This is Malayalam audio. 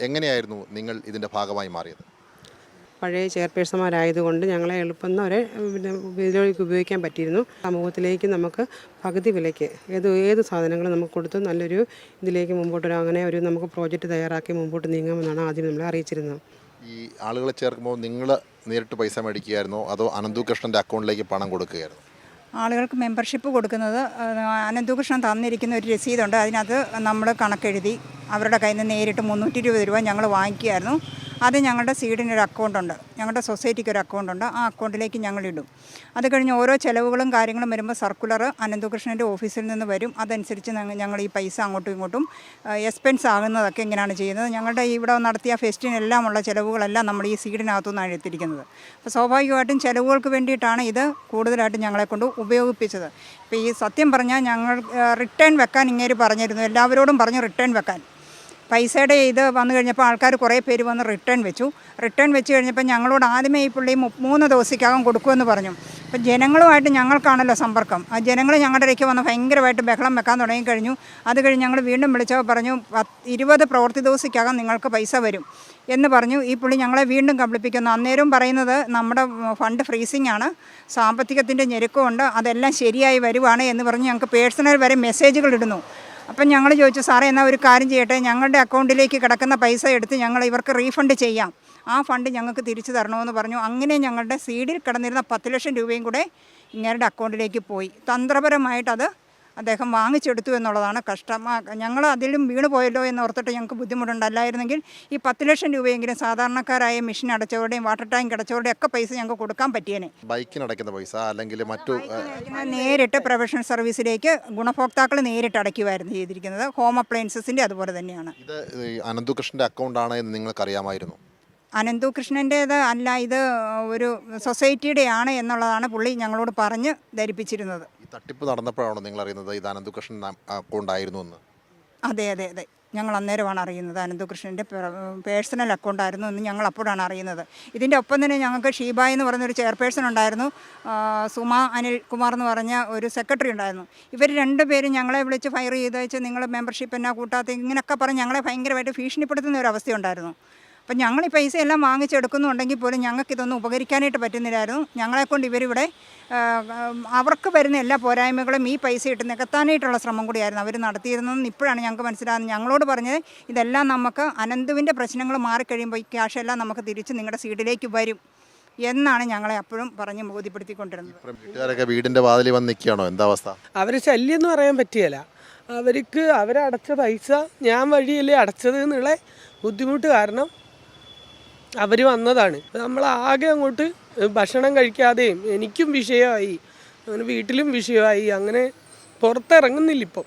എങ്ങനെയായിരുന്നു നിങ്ങൾ ഇതിൻ്റെ ഭാഗമായി മാറിയത്? പഴയ ചെയർപേഴ്സന്മാരായതുകൊണ്ട് ഞങ്ങളെ എളുപ്പം അവരെ ഇതിലേക്ക് ഉപയോഗിക്കാൻ പറ്റിയിരുന്നു. സമൂഹത്തിലേക്ക് നമുക്ക് പകുതി വിലയ്ക്ക് ഏത് സാധനങ്ങളും നമുക്ക് കൊടുത്ത് നല്ലൊരു ഇതിലേക്ക് മുമ്പോട്ട് അങ്ങനെ ഒരു നമുക്ക് പ്രോജക്റ്റ് തയ്യാറാക്കി മുമ്പോട്ട് നീങ്ങാമെന്നാണ് ആദ്യം നമ്മളെ അറിയിച്ചിരുന്നത്. ഈ ആളുകളെ ചേർക്കുമ്പോൾ നിങ്ങൾ നേരിട്ട് പൈസ മേടിക്കുകയായിരുന്നോ അതോ അനന്തുകൃഷ്ണൻ്റെ അക്കൗണ്ടിലേക്ക് പണം കൊടുക്കുകയായിരുന്നു? ആളുകൾക്ക് മെമ്പർഷിപ്പ് കൊടുക്കുന്നത് അനന്തുകൃഷ്ണൻ തന്നിരിക്കുന്ന ഒരു രസീതുണ്ട്. അതിനകത്ത് നമ്മൾ കണക്കെഴുതി അവരുടെ കയ്യിൽ നിന്ന് നേരിട്ട് 320 രൂപ ഞങ്ങൾ വാങ്ങിക്കുമായിരുന്നു. അത് ഞങ്ങളുടെ സീഡിനൊരു അക്കൗണ്ടുണ്ട്, ഞങ്ങളുടെ സൊസൈറ്റിക്ക് ഒരു അക്കൗണ്ടുണ്ട്. ആ അക്കൗണ്ടിലേക്ക് ഞങ്ങളിടും. അത് കഴിഞ്ഞ് ഓരോ ചിലവുകളും കാര്യങ്ങളും വരുമ്പോൾ സർക്കുലർ അനന്തകൃഷ്ണൻ്റെ ഓഫീസിൽ നിന്ന് വരും. അതനുസരിച്ച് ഞങ്ങൾ ഈ പൈസ അങ്ങോട്ടും ഇങ്ങോട്ടും എക്സ്പെൻസ് ആകുന്നതൊക്കെ എങ്ങനെയാണ് ചെയ്യുന്നത്. ഞങ്ങളുടെ ഇവിടെ നടത്തിയ ഫെസ്റ്റിനെല്ലാമുള്ള ചിലവുകളെല്ലാം നമ്മൾ ഈ സീഡിനകത്തുനിന്നാണ് എടുത്തിരിക്കുന്നത്. അപ്പോൾ സ്വാഭാവികമായിട്ടും ചിലവുകൾക്ക് വേണ്ടിയിട്ടാണ് ഇത് കൂടുതലായിട്ട് ഞങ്ങളെക്കൊണ്ട് ഉപയോഗിപ്പിച്ചത്. ഇപ്പോൾ ഈ സത്യം പറഞ്ഞാൽ ഞങ്ങൾ റിട്ടേൺ വെക്കാൻ ഇങ്ങേര് പറഞ്ഞിരുന്നു, എല്ലാവരോടും പറഞ്ഞു റിട്ടേൺ വെക്കാൻ. പൈസയുടെ ഇത് വന്നു കഴിഞ്ഞപ്പോൾ ആൾക്കാർ കുറേ പേര് വന്ന് റിട്ടേൺ വെച്ച് കഴിഞ്ഞപ്പോൾ ഞങ്ങളോട് ആദ്യമേ ഈ പുള്ളി 3 ദിവസത്തേക്കകം കൊടുക്കുമെന്ന് പറഞ്ഞു. അപ്പം ജനങ്ങളുമായിട്ട് ഞങ്ങൾക്കാണല്ലോ സമ്പർക്കം. ആ ജനങ്ങൾ ഞങ്ങളുടെ ഇടയ്ക്ക് വന്ന് ഭയങ്കരമായിട്ട് ബഹളം വെക്കാൻ തുടങ്ങിക്കഴിഞ്ഞു. അത് കഴിഞ്ഞ് ഞങ്ങൾ വീണ്ടും വിളിച്ചപ്പോൾ പറഞ്ഞു 20 പ്രവൃത്തി ദിവസത്തേക്കകം നിങ്ങൾക്ക് പൈസ വരും എന്ന് പറഞ്ഞു. ഈ പുള്ളി ഞങ്ങളെ വീണ്ടും കബളിപ്പിക്കുന്നു. അന്നേരം പറയുന്നത് നമ്മുടെ ഫണ്ട് ഫ്രീസിംഗ് ആണ്, സാമ്പത്തികത്തിൻ്റെ ഞെരുക്കമുണ്ട്, അതെല്ലാം ശരിയായി വരുവാണ് എന്ന് പറഞ്ഞ് ഞങ്ങൾക്ക് പേഴ്സണൽ വരെ മെസ്സേജുകൾ ഇടുന്നു. അപ്പം ഞങ്ങൾ ചോദിച്ചു, സാറേ എന്നാൽ ഒരു കാര്യം ചെയ്യട്ടെ, ഞങ്ങളുടെ അക്കൗണ്ടിലേക്ക് കിടക്കുന്ന പൈസ എടുത്ത് ഞങ്ങൾ ഇവർക്ക് റീഫണ്ട് ചെയ്യാം, ആ ഫണ്ട് ഞങ്ങൾക്ക് തിരിച്ചു തരണമെന്ന് പറഞ്ഞു. അങ്ങനെ ഞങ്ങളുടെ സീഡിൽ കിടന്നിരുന്ന 10 ലക്ഷം രൂപയും കൂടെ ഇങ്ങരുടെ അക്കൗണ്ടിലേക്ക് പോയി. തന്ത്രപരമായിട്ടത് അദ്ദേഹം വാങ്ങിച്ചെടുത്തു എന്നുള്ളതാണ് കഷ്ടം. ഞങ്ങൾ അതിലും വീണ് പോയല്ലോ എന്ന് ഓർത്തിട്ട് ഞങ്ങൾക്ക് ബുദ്ധിമുട്ടുണ്ടല്ലായിരുന്നെങ്കിൽ ഈ 10 ലക്ഷം രൂപയെങ്കിലും സാധാരണക്കാരായ മെഷീൻ അടച്ചവരുടെയും വാട്ടർ ടാങ്ക് അടച്ചവരുടെയും ഒക്കെ പൈസ ഞങ്ങൾക്ക് കൊടുക്കാൻ പറ്റിയേനെ. ബൈക്കിനടയ്ക്കുന്ന പൈസ അല്ലെങ്കിൽ മറ്റു നേരിട്ട് പ്രൊഫഷണൽ സർവീസിലേക്ക് ഗുണഭോക്താക്കൾ നേരിട്ട് അടയ്ക്കുമായിരുന്നു ചെയ്തിരിക്കുന്നത്. ഹോം അപ്ലയൻസസിൻ്റെ അതുപോലെ തന്നെയാണ്. ഇത് അനന്തകൃഷ്ണൻ്റെ അക്കൗണ്ടാണ് എന്ന് നിങ്ങൾക്കറിയാമായിരുന്നു? അനന്തകൃഷ്ണൻ്റേത് അല്ല, ഇത് ഒരു സൊസൈറ്റിയുടെയാണ് എന്നുള്ളതാണ് പുള്ളി ഞങ്ങളോട് പറഞ്ഞ് ധരിപ്പിച്ചിരുന്നത്. ഈ തട്ടിപ്പ് നടന്നപ്പോഴാണോ നിങ്ങൾ അറിയുന്നത് ഇത് അനന്തകൃഷ്ണൻ അക്കൗണ്ടായിരുന്നു എന്ന്? അതെ, ഞങ്ങൾ അന്നേരമാണ് അറിയുന്നത് അനന്തകൃഷ്ണൻ്റെ പേഴ്സണൽ അക്കൗണ്ടായിരുന്നു എന്ന് ഞങ്ങൾ അപ്പോഴാണ് അറിയുന്നത്. ഇതിൻ്റെ ഒപ്പം തന്നെ ഞങ്ങൾക്ക് ഷീബ എന്ന് പറഞ്ഞൊരു ചെയർപേഴ്സൺ ഉണ്ടായിരുന്നു, സുമ അനിൽ കുമാർ എന്ന് പറഞ്ഞ ഒരു സെക്രട്ടറി ഉണ്ടായിരുന്നു. ഇവർ 2 പേരും ഞങ്ങളെ വിളിച്ച് ഫയർ ചെയ്ത് വെച്ച് നിങ്ങൾ മെമ്പർഷിപ്പ് എന്നാ കൂട്ടാത്ത ഇങ്ങനെയൊക്കെ പറഞ്ഞ് ഞങ്ങളെ ഭയങ്കരമായിട്ട് ഭീഷണിപ്പെടുത്തുന്ന ഒരു അവസ്ഥയുണ്ടായിരുന്നു. അപ്പം ഞങ്ങൾ ഈ പൈസ എല്ലാം വാങ്ങിച്ചെടുക്കുന്നുണ്ടെങ്കിൽ പോലും ഞങ്ങൾക്കിതൊന്നും ഉപകരിക്കാനായിട്ട് പറ്റുന്നില്ലായിരുന്നു. ഞങ്ങളെക്കൊണ്ട് ഇവരിവിടെ അവർക്ക് വരുന്ന എല്ലാ പോരായ്മകളും ഈ പൈസ ഇട്ട് നികത്താനായിട്ടുള്ള ശ്രമം കൂടിയായിരുന്നു അവർ നടത്തിയിരുന്നതെന്ന് ഇപ്പോഴാണ് ഞങ്ങൾക്ക് മനസ്സിലാകുന്നത്. ഞങ്ങളോട് പറഞ്ഞത് ഇതെല്ലാം നമുക്ക് അനന്തുവിൻ്റെ പ്രശ്നങ്ങൾ മാറിക്കഴിയുമ്പോൾ ഈ ക്യാഷ് എല്ലാം നമുക്ക് തിരിച്ച് നിങ്ങളുടെ സീഡിലേക്ക് വരും എന്നാണ് ഞങ്ങളെ അപ്പോഴും പറഞ്ഞ് ബോധ്യപ്പെടുത്തിക്കൊണ്ടിരുന്നത്. വീട്ടുകാരൊക്കെ വീടിൻ്റെ വാതിലിൽ വന്ന് നിൽക്കുകയാണോ? എന്താ അവസ്ഥ? അവർ ശല്യം എന്ന് പറയാൻ പറ്റിയല്ല. അവരടച്ച പൈസ ഞാൻ വഴിയല്ലേ അടച്ചത് എന്നുള്ള ബുദ്ധിമുട്ട് കാരണം അവർ വന്നതാണ്. നമ്മളാകെ അങ്ങോട്ട് ഭക്ഷണം കഴിക്കാതെയും എനിക്കും വിഷയമായി, അങ്ങനെ വീട്ടിലും വിഷയമായി, അങ്ങനെ പുറത്തിറങ്ങുന്നില്ല ഇപ്പം.